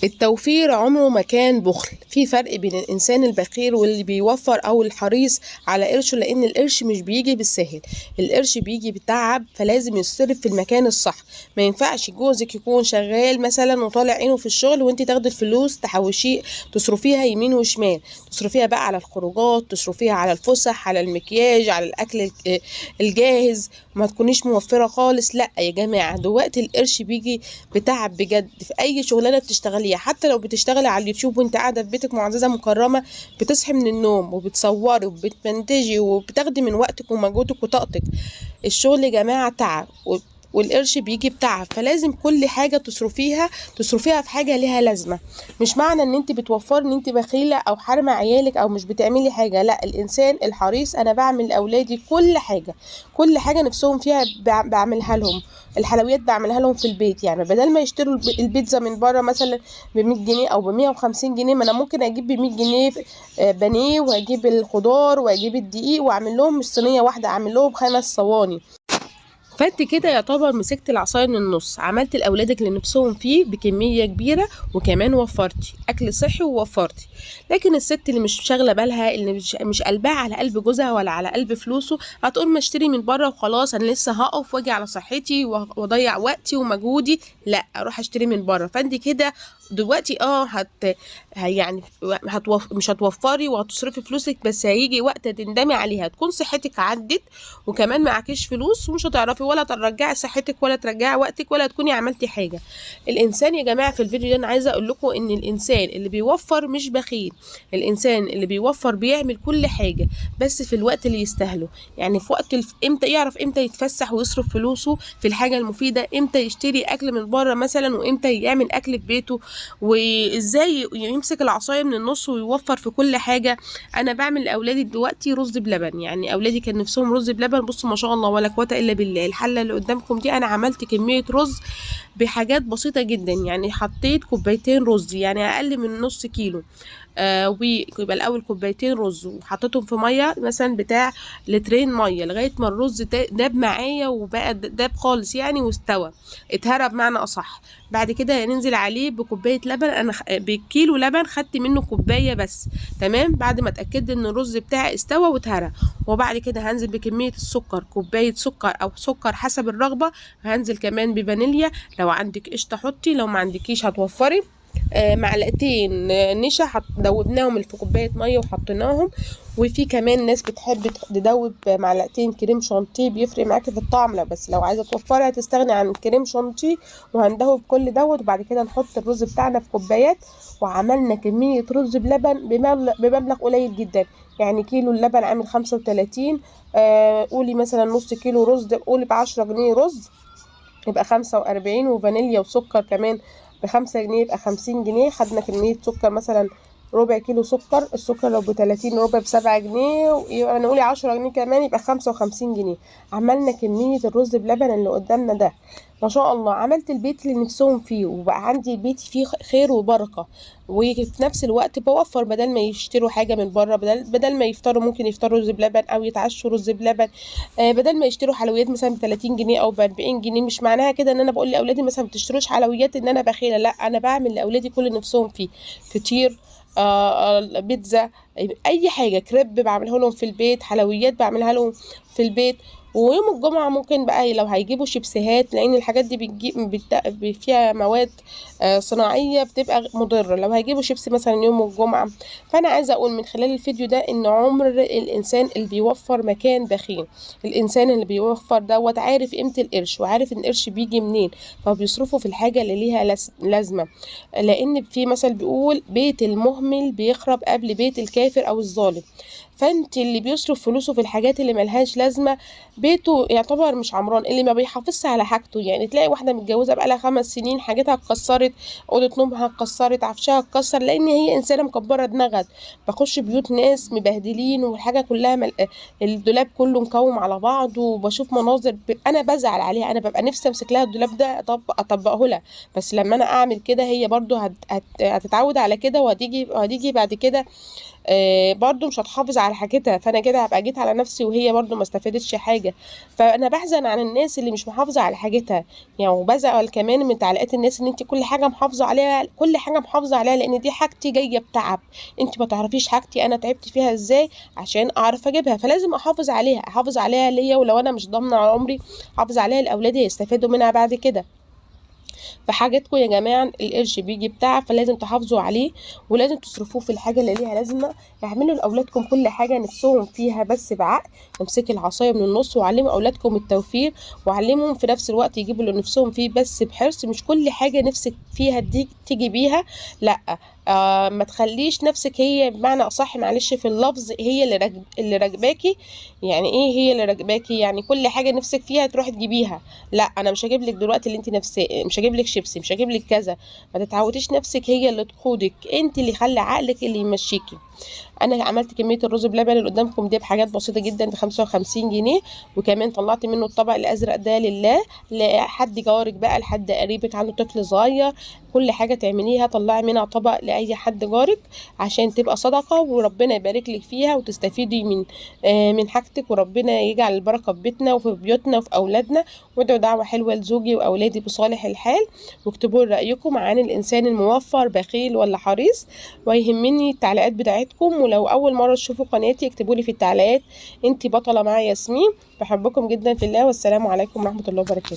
التوفير عمره ما كان بخل. في فرق بين الإنسان البخيل واللي بيوفر أو الحريص على قرشه، لأن القرش مش بيجي بالسهل، القرش بيجي بالتعب، فلازم يصرف في المكان الصح. ما ينفعش جوزك يكون شغال مثلا وطالع عينه في الشغل وانت تاخدي الفلوس تحوشيه تصرفيها يمين وشمال، تصرفيها بقى على الخروجات، تصرفيها على الفسح، على المكياج، على الأكل الجاهز، ما تكونيش موفرة خالص. لا يا جماعة، دلوقتي القرش بيجي بتعب بجد. في أي شغلانة بتشتغليها، حتى لو بتشتغلي على اليوتيوب وانت قاعدة في بيتك معززة مكرمة، بتصحي من النوم وبتصوري وبتمنتجي وبتاخدي من وقتك ومجهودك وطاقتك. الشغل يا جماعة تعب، والقرش بيجي بتعب، فلازم كل حاجة تصرفيها في حاجة ليها لازمة. مش معنى ان انت بتوفري ان انت بخيلة او حارمة عيالك او مش بتعملي حاجة. لا، الانسان الحريص انا بعمل لاولادي كل حاجة نفسهم فيها بعملها لهم. الحلويات بعملها لهم في البيت، يعني بدل ما يشتروا البيتزا من بره مثلا ب 100 جنيه او ب 150 جنيه، ما انا ممكن اجيب ب 100 جنيه بانيه، واجيب الخضار واجيب الدقيق واعمل لهم مش صينية واحدة، اعمل لهم 5 صواني. فانت كده يعتبر مسكت العصايه من النص، عملت لاولادك اللي نفسهم فيه بكميه كبيره، وكمان وفرتي اكل صحي ووفرتي. لكن الست اللي مش شاغله بالها، اللي مش قلبها على قلب جوزها ولا على قلب فلوسه، هتقول ما اشتري من بره وخلاص، انا لسه هقف واجي على صحتي واضيع وقتي ومجهودي، لا اروح اشتري من بره. فانت كده دلوقتي يعني مش هتوفري وهتصرفي فلوسك، بس هيجي وقت تندمي عليها، تكون صحتك عدت وكمان معكيش فلوس، ومش هتعرفي ولا ترجعي صحتك ولا ترجعي وقتك ولا تكوني عملتي حاجه. الانسان يا جماعه في الفيديو ده انا عايزه اقول لكم ان الانسان اللي بيوفر مش بخيل، الانسان اللي بيوفر بيعمل كل حاجه بس في الوقت اللي يستاهله. يعني في وقت امتى يعرف امتى يتفسح ويصرف فلوسه في الحاجه المفيده، امتى يشتري اكل من بره مثلا، وامتى يعمل اكل في بيته، وازاي يمسك العصايه من النص ويوفر في كل حاجه. انا بعمل لاولادي دلوقتي رز بلبن، يعني اولادي كان نفسهم رز بلبن، بصوا ما شاء الله ولا قوه الا بالله، الحله اللي قدامكم دي انا عملت كميه رز بحاجات بسيطه جدا. يعني حطيت كوبايتين رز، يعني اقل من نص كيلو، ويبقى الاول كوبايتين رز وحطيتهم في ميه مثلا بتاع لترين ميه لغايه ما الرز داب معايا وبقى داب خالص يعني، واستوى اتهرى بمعنى اصح. بعد كده ننزل عليه بكوبايه لبن، انا بالكيلو لبن خدت منه كوبايه بس، تمام، بعد ما اتاكدت ان الرز بتاعي استوى واتهرى. وبعد كده هنزل بكميه السكر، كوبايه سكر او سكر حسب الرغبه، هنزل كمان بفانيليا، لو عندك قشطه حطي، لو ما عندكيش هتوفري. معلقتين نشا دوبناهم في كوبايه ميه وحطيناهم. وفي كمان ناس بتحب تدوب معلقتين كريم شانتيه، بيفرق معاكي في الطعم. لو عايزه توفري هتستغني عن الكريم شانتيه، وهندوب كل دوت. وبعد كده نحط الرز بتاعنا في كوبايات، وعملنا كميه رز بلبن بمبلغ قليل جدا. يعني كيلو اللبن عامل 35، قولي مثلا نص كيلو رز، قولي ب10 جنيه رز يبقى 45، وفانيليا وسكر كمان ب5 جنيه يبقى 50 جنيه. خدنا كمية سكر مثلا ربع كيلو سكر، السكر لو ب30 ربع ب7 جنيه، يبقى نقولي 10 جنيه كمان يبقى 55 جنيه. عملنا كمية الرز بلبن اللي قدامنا ده، ما شاء الله. عملت البيت اللي نفسهم فيه، وبقى عندي بيتي فيه خير وبركة، وفي نفس الوقت بوفر. بدل ما يشتروا حاجة من بره، بدل ما يفطروا ممكن يفطروا رز بلبن او يتعشوا رز بلبن. بدل ما يشتروا حلويات مثلا ب30 جنيه او ب40 جنيه. مش معناها كده ان انا بقول لاولادي مثلا ما تشتروش حلويات ان انا بخيله، لا، انا بعمل لاولادي كل اللي نفسهم فيه. فطير، بيتزا، اي حاجه، كريب بعملها لهم في البيت، حلويات بعملها لهم في البيت. ويوم الجمعة ممكن بقى لو هيجيبوا شيبسيهات، لأن الحاجات دي فيها مواد صناعية بتبقى مضرة، لو هيجيبوا شيبسي مثلا يوم الجمعة. فأنا عايزة أقول من خلال الفيديو ده إن عمر الإنسان اللي بيوفر مكان بخيل. الإنسان اللي بيوفر دوت عارف قيمة القرش، وعارف إن القرش بيجي منين، فبيصرفوا في الحاجة اللي ليها لازمة. لأن في مثل بيقول بيت المهمل بيخرب قبل بيت الكافر أو الظالم. فانت اللي بيصرف فلوسه في الحاجات اللي ملهاش لازمه بيته يعتبر مش عمران. اللي ما بيحافظش على حاجته، يعني تلاقي واحده متجوزه بقالها 5 سنين حاجتها اتكسرت، اوضه نومها اتكسرت، عفشها اتكسر، لان هي انسانه مكبره دماغها. بخش بيوت ناس مبهدلين والحاجه كلها الدولاب كله مكوم على بعض، وبشوف مناظر انا بزعل عليها، انا ببقى نفسي امسك لها الدولاب ده اطبقه لها. بس لما انا اعمل كده هي برضو هتتعود على كده، وهتيجي بعد كده برضو مش هتحافظ على حاجتها، فانا كده هبقى جيت على نفسي وهي برضو ما استفادتش حاجه. فانا بحزن عن الناس اللي مش محافظه على حاجتها يعني. وبزعل كمان من تعليقات الناس ان انت كل حاجه محافظه عليها، كل حاجه محافظه عليها، لان دي حاجتي جايه بتعب. انت ما تعرفيش حاجتي انا تعبت فيها ازاي عشان اعرف اجيبها، فلازم احافظ عليها، احافظ عليها ليا، ولو انا مش ضامنه على عمري احافظ عليها لاولادي يستفادوا منها بعد كده. فحاجاتكم يا جماعه القرش بيجي بتاعه، فلازم تحافظوا عليه ولازم تصرفوه في الحاجه اللي ليها لازمه. اعملوا لاولادكم كل حاجه نفسهم فيها بس بعقل. امسكي العصايه من النص وعلموا اولادكم التوفير، وعلمهم في نفس الوقت يجيبوا اللي نفسهم فيه بس بحرص. مش كل حاجه نفسك فيها دي تيجي بيها، لا. ما تخليش نفسك هي بمعنى اصح، معلش في اللفظ، هي اللي راكباكي. يعني ايه هي اللي راكباكي؟ يعني كل حاجه نفسك فيها تروحي تجيبيها. لا، انا مش هجيب لك دلوقتي اللي انت نفسك، مش هجيب لك شيبسي، مش هجيب لك كذا. ما تتعوديش نفسك هي اللي تقودك، انت اللي خلي عقلك اللي يمشيكي. انا عملت كميه الرز بلبن اللي قدامكم دي بحاجات بسيطه جدا ب 55 جنيه، وكمان طلعت منه الطبق الازرق ده لله، لحد جارك بقى، لحد قريبك عنده طفل صغير. كل حاجه تعمليها طلعي منها طبق لاي حد جارك، عشان تبقى صدقه وربنا يبارك لك فيها وتستفيدي من حاجتك، وربنا يجعل البركه في بيتنا وفي بيوتنا وفي اولادنا. وادعوا دعوه حلوه لزوجي واولادي بصالح الحال، واكتبوا لي رايكم عن الانسان الموفر بخيل ولا حريص، ويهمني التعليقات بتاعتكم. ولو اول مره تشوفوا قناتي اكتبوا لي في التعليقات انتي بطله مع ياسمين. بحبكم جدا في الله، والسلام عليكم ورحمه الله وبركاته.